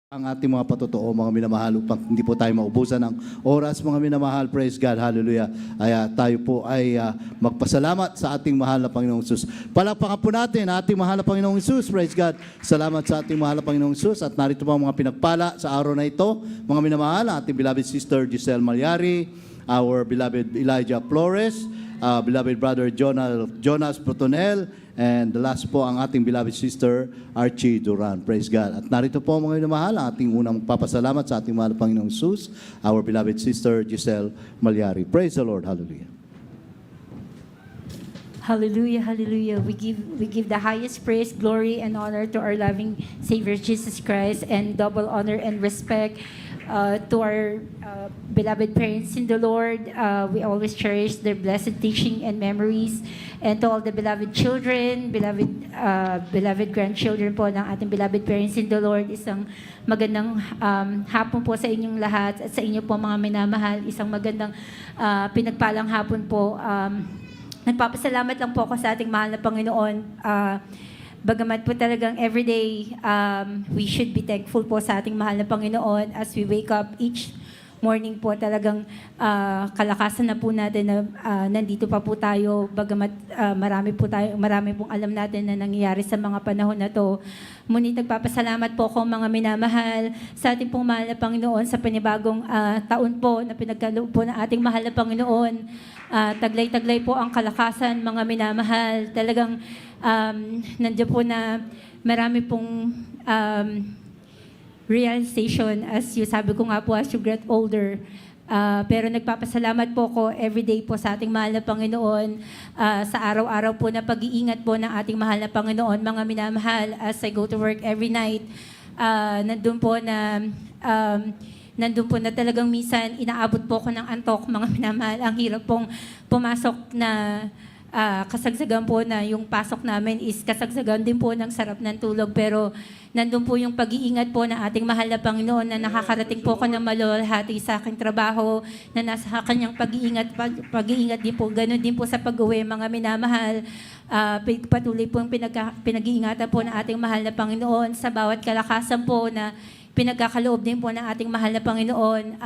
Ang ating mga patotoo, mga minamahal, upang hindi po tayo maubusan ng oras, mga minamahal. Praise God, hallelujah. Ay, tayo po ay magpasalamat sa ating mahal na Panginoong Hesus. Palakpakan po natin ating mahal na Panginoong Hesus. Praise God. Salamat sa ating mahal na Panginoong Hesus. At narito po ang mga pinagpala sa araw na ito, mga minamahal, ating beloved sister Giselle Malyari, our beloved Elijah Flores, beloved brother Jonas Protonel, and the last po ang ating beloved sister Archie Duran. Praise God. At narito po mga minamahal, ang ating unang magpapasalamat sa ating mahal na Panginoong Hesus, our beloved sister Giselle Malyari. Praise the Lord. Hallelujah. Hallelujah, hallelujah. We give the highest praise, glory, and honor to our loving Savior Jesus Christ, and double honor and respect to our beloved parents in the Lord. We always cherish their blessed teaching and memories. And to all the beloved children, beloved grandchildren po ng ating beloved parents in the Lord, isang magandang hapon po sa inyong lahat at sa inyo po mga minamahal. Isang magandang pinagpalang hapon po. Nagpapasalamat lang po ako sa ating mahal na Panginoon. Bagamat po talagang everyday, we should be thankful po sa ating mahal na Panginoon as we wake up each morning po. Talagang kalakasan na po natin na nandito pa po tayo. Bagamat marami pong alam natin na nangyayari sa mga panahon na to. Ngunit nagpapasalamat po ako mga minamahal sa ating pong mahal na Panginoon sa panibagong taon po na pinagkaloob po ng ating mahal na Panginoon. Taglay-taglay po ang kalakasan mga minamahal. Talagang nandiyan po na marami pong realization, as you sabi ko nga po, as you get older. Pero nagpapasalamat po ko everyday po sa ating mahal na Panginoon, sa araw-araw po na pag-iingat po ng ating mahal na Panginoon, mga minamahal, as I go to work every night. Nandun po na talagang minsan inaabot po ko ng antok, mga minamahal. Ang hirap pong pumasok na kasagsagan po na yung pasok namin is kasagsagan din po ng sarap ng tulog. Pero nandun po yung pag-iingat po ng ating mahal na Panginoon na nakakarating po ko ng maluwalhati sa aking trabaho, na nasa kanyang pag-iingat din po. Ganon din po sa pag-uwi, mga minamahal. Patuloy po yung pinag-iingatan po ng ating mahal na Panginoon sa bawat kalakasan po na pinagkakaloob din po ng ating mahal na Panginoon.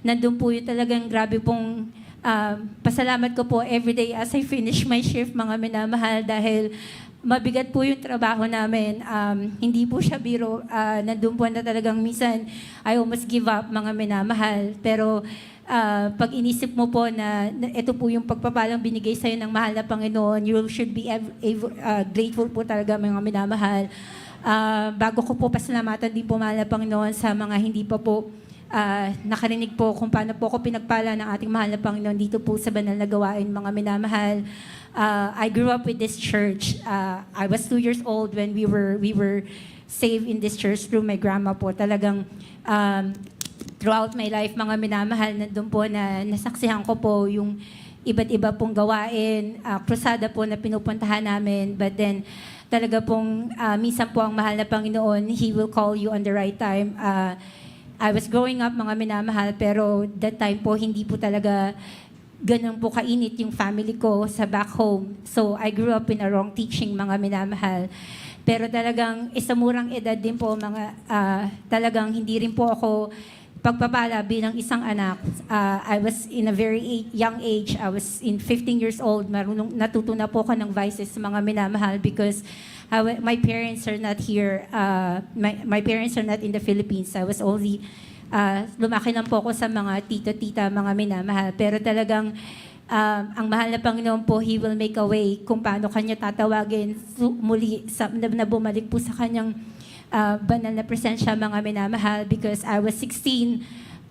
Nandun po yung talagang grabe pong pasalamat ko po everyday as I finish my shift, mga minamahal, dahil mabigat po yung trabaho namin. Hindi po siya biro. Nandun po na talagang minsan I almost give up, mga minamahal. Pero pag inisip mo po na ito po yung pagpapalang binigay sa'yo ng mahal na Panginoon, you should be grateful po talaga, mga minamahal. Bago ko po pasalamatan din po mahal na Panginoon sa mga hindi pa po nakarinig po kung paano po ako pinagpala ng ating mahal na Panginoon dito po sa banal na gawain, mga minamahal. I grew up with this church. I was 2 years old when we were saved in this church through my grandma po. Talagang throughout my life, mga minamahal, nandun po na nasaksihan ko po yung iba't iba pong gawain, krusada po na pinupuntahan namin. But then, talaga pong minsan po ang mahal na Panginoon, He will call you on the right time. I was growing up, mga minamahal, pero that time po hindi po talaga ganun po kainit yung family ko sa back home. So I grew up in a wrong teaching, mga minamahal. Pero talagang isa murang edad din po, talagang hindi rin po ako pagpapala bilang isang anak. I was in a very young age. I was in 15 years old. Natuto na po ako ng vices, mga minamahal, because my parents are not here. My parents are not in the Philippines. I was only, lumaki lang po ako sa mga tito-tita, mga minamahal. Pero talagang, ang mahal na Panginoon po, He will make a way kung paano kanya tatawagin muli na bumalik po sa kanyang banal na presensya, mga minamahal. Because I was 16,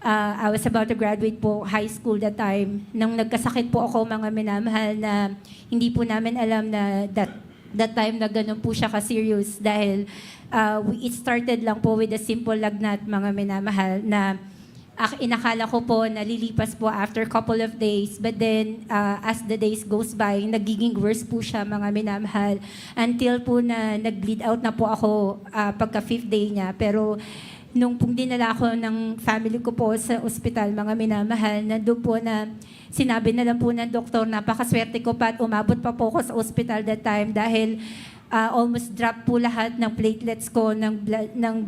I was about to graduate po high school that time. Nang nagkasakit po ako, mga minamahal, na hindi po namin alam na that time na ganun po siya ka-serious, dahil it started lang po with a simple lagnat, mga minamahal, na inakala ko po na lilipas po after couple of days. But then, as the days goes by, nagiging worse po siya, mga minamahal. Until po na nag-bleed out na po ako pagka 5th day niya. Pero nung pong dinala ko ng family ko po sa ospital, mga minamahal, nandun po na sinabi na lang po ng doktor, napakaswerte ko pa at umabot pa po ako sa ospital that time, dahil almost drop po lahat ng platelets ko, ng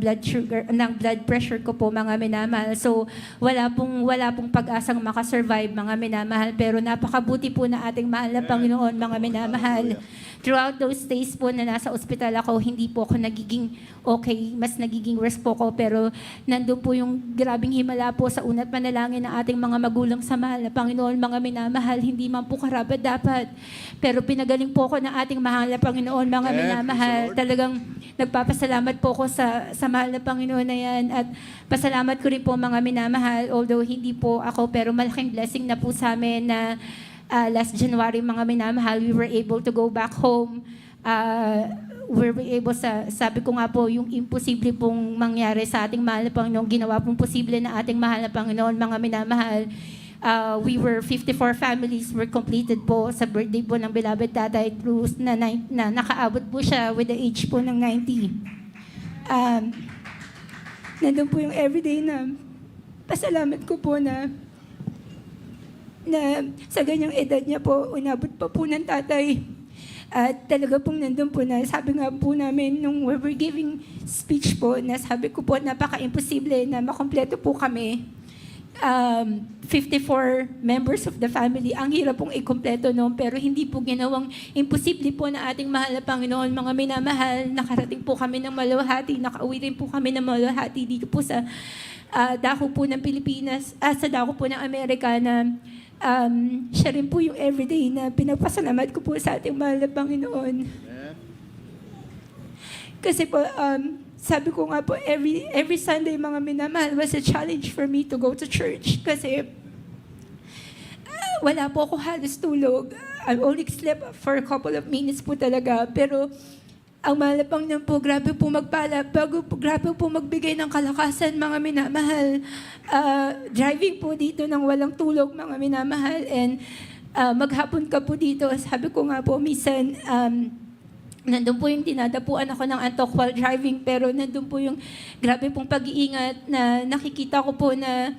blood sugar, ng blood pressure ko po, mga minamahal. So wala pong pag-asang makasurvive, mga minamahal, pero napakabuti po na ating mahal na Panginoon, mga minamahal. Throughout those days po na nasa ospital ako, hindi po ako nagiging okay, mas nagiging worse po ako, pero nandun po yung grabing himala po sa unat panalangin ng ating mga magulang sa mahal na Panginoon, mga minamahal, hindi man po karapat dapat. Pero pinagaling po ako ng ating mahal na Panginoon, mga minamahal. Talagang nagpapasalamat po ako sa mahal na Panginoon na yan, at pasalamat ko rin po, mga minamahal, although hindi po ako, pero malaking blessing na po sa amin na last January, mga minamahal, we were able to go back home. We were able sabi ko nga po, yung imposible pong mangyari sa ating mahal na Panginoon, ginawa pong posible na ating mahal na Panginoon, mga minamahal. We were 54 families were completed po sa birthday po ng beloved Tatay Cruz na nakaabot po siya with the age po ng 90. Nandun po yung everyday na pasalamat ko po na sa ganyang edad niya po, unabot pa po ng tatay. At talaga pong nandun po na, sabi nga po namin, nung we were giving speech po, na sabi ko po, napaka-imposible na makompleto po kami. 54 members of the family, ang hirap pong ikumpleto noon, pero hindi po ginawang imposible po na ating mahal na Panginoon, mga minamahal. Nakarating po kami ng Maluwalhati, nakauwi rin po kami ng Maluwalhati dito po sa dako po ng Pilipinas, sa dako po ng Amerika, na siya rin po yung everyday na pinapasalamat ko po sa ating mahal na Panginoon. Kasi po, sabi ko nga po, every Sunday, mga minamahal, was a challenge for me to go to church. Kasi wala po ako halos tulog. I only slept for a couple of minutes po talaga. Pero ang mahal na Panginoon po, grabe po magpala, grabe po magbigay ng kalakasan, mga minamahal. Driving po dito ng walang tulog, mga minamahal. And maghapon ka po dito, sabi ko nga po, minsan, nandun po yung dinadapuan ako ng antok while driving, pero nandun po yung grabe pong pag-iingat na nakikita ko po na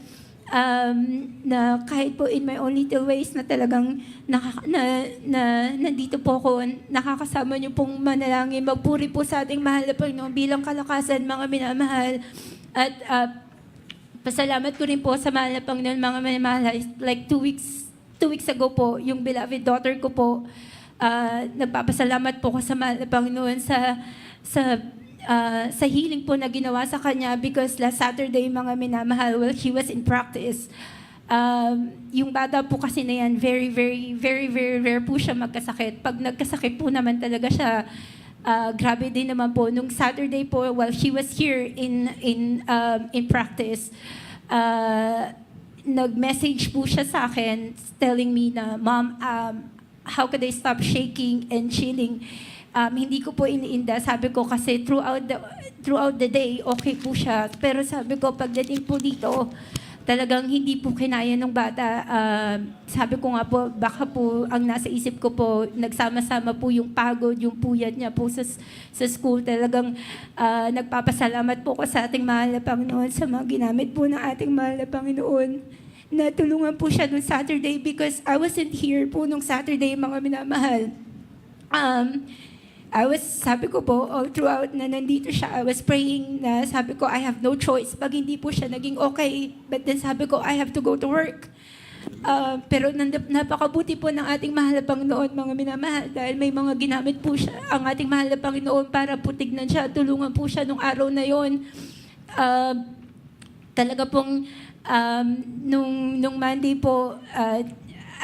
kahit po in my own little ways na talagang nandito po ako, nakakasama niyo pong manalangin, magpuri po sa ating mahal na Panginoon bilang kalakasan, mga minamahal. At pasalamat ko rin po sa mahal na Panginoon, mga minamahal. Like 2 weeks ago po, yung beloved daughter ko po, nagpapasalamat po ko sa mahal na Panginoon sa healing po na ginawa sa kanya, because last Saturday, mga minamahal, while she was in practice, yung bata po kasi na yan, very, very, very, very rare po siya magkasakit. Pag nagkasakit po naman talaga siya, grabe din naman po. Nung Saturday po, while she was here in practice, nag-message po siya sa akin telling me na, Mom, how could I stop shaking and chilling? Hindi ko po iniinda. Sabi ko kasi throughout the day, okay po siya. Pero sabi ko, pagdating po dito, talagang hindi po kinaya ng bata. Sabi ko nga po, baka po ang nasa isip ko po, nagsama-sama po yung pagod, yung puyat niya po sa school. Talagang nagpapasalamat po ko sa ating mahal na Panginoon sa mga ginamit po ng ating mahal na Panginoon. Natulungan po siya nung Saturday because I wasn't here po nung Saturday, mga minamahal. Sabi ko po, all throughout na nandito siya, I was praying na sabi ko, I have no choice pag hindi po siya naging okay. But then sabi ko, I have to go to work. Pero napakabuti po ng ating mahal na Panginoon, mga minamahal, dahil may mga ginamit po siya, ang ating mahal na Panginoon para po tignan siya, tulungan po siya nung araw na yon. Talaga pong, nung Monday po,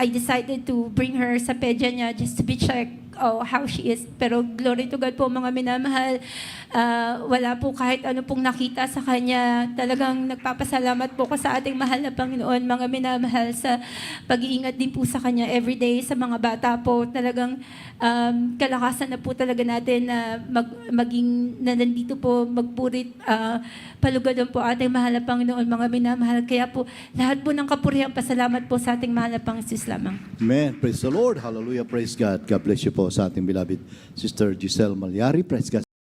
I decided to bring her sa pedya niya just to be checked how she is. Pero glory to God po, mga minamahal, wala po kahit ano pong nakita sa kanya. Talagang nagpapasalamat po ko sa ating mahal na Panginoon, mga minamahal, sa pag-iingat din po sa kanya everyday sa mga bata po. Talagang kalakasan na po talaga natin na maging na nandito po, magpurit, palugadan po ating mahal na Panginoon, mga minamahal. Kaya po, lahat po ng kapurihan, pasalamat po sa ating mahal na Panginoon lamang. Amen. Praise the Lord. Hallelujah. Praise God. God bless you po sa ating beloved Sister Giselle Malyari. Praise God.